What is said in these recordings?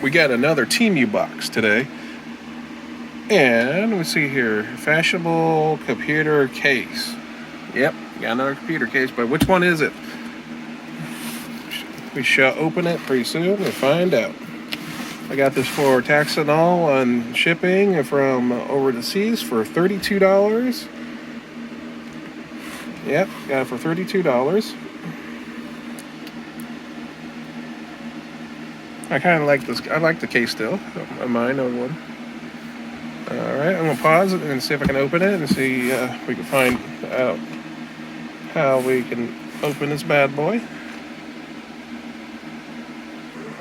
we got another Temu box today. And we see here, fashionable computer case. Yep, got another computer case, but which one is it? We shall open it pretty soon and find out. I got this for tax and all on shipping from over the seas for $32. Yep, got it for $32. I kind of like this. I like the case still. Mine own one. Alright, I'm going to pause it and see if I can open it and see if we can find out how we can open this bad boy.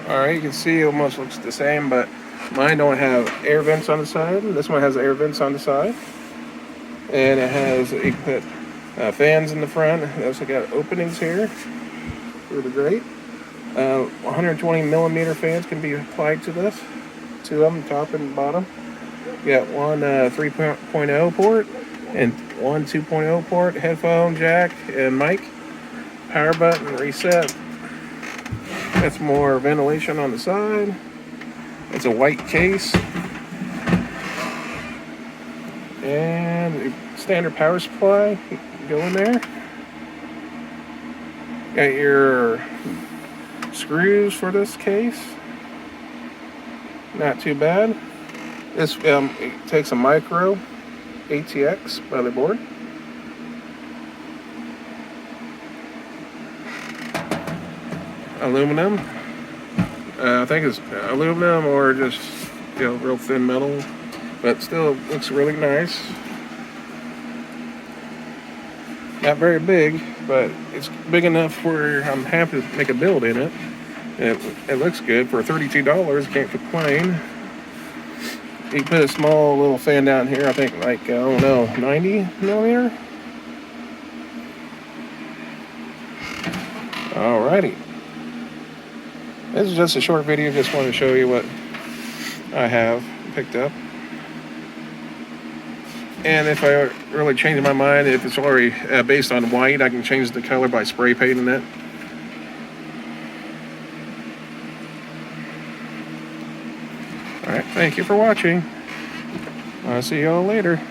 Alright, you can see it almost looks the same, but mine don't have air vents on the side. This one has air vents on the side. And it has, you can put fans in the front. It also got openings here. Really great. 120 millimeter fans can be applied to this. Two of them, top and bottom. You got one 3.0 port and one 2.0 port, headphone jack and mic, power button, reset. That's more ventilation on the side. It's a white case. And standard power supply, go in there. Got your screws for this case. Not too bad. This it takes a micro ATX motherboard. Aluminum. I think it's aluminum or just real thin metal, but still looks really nice. Not very big, but it's big enough where I'm happy to make a build in it. It looks good for $32. Can't complain. You can put a small little fan down here. I think like, I don't know, 90 millimeter. Alrighty. This is just a short video. Just wanted to show you what I have picked up. And if I really change my mind, if it's already based on white, I can change the color by spray painting it. Alright, thank you for watching. I'll see y'all later.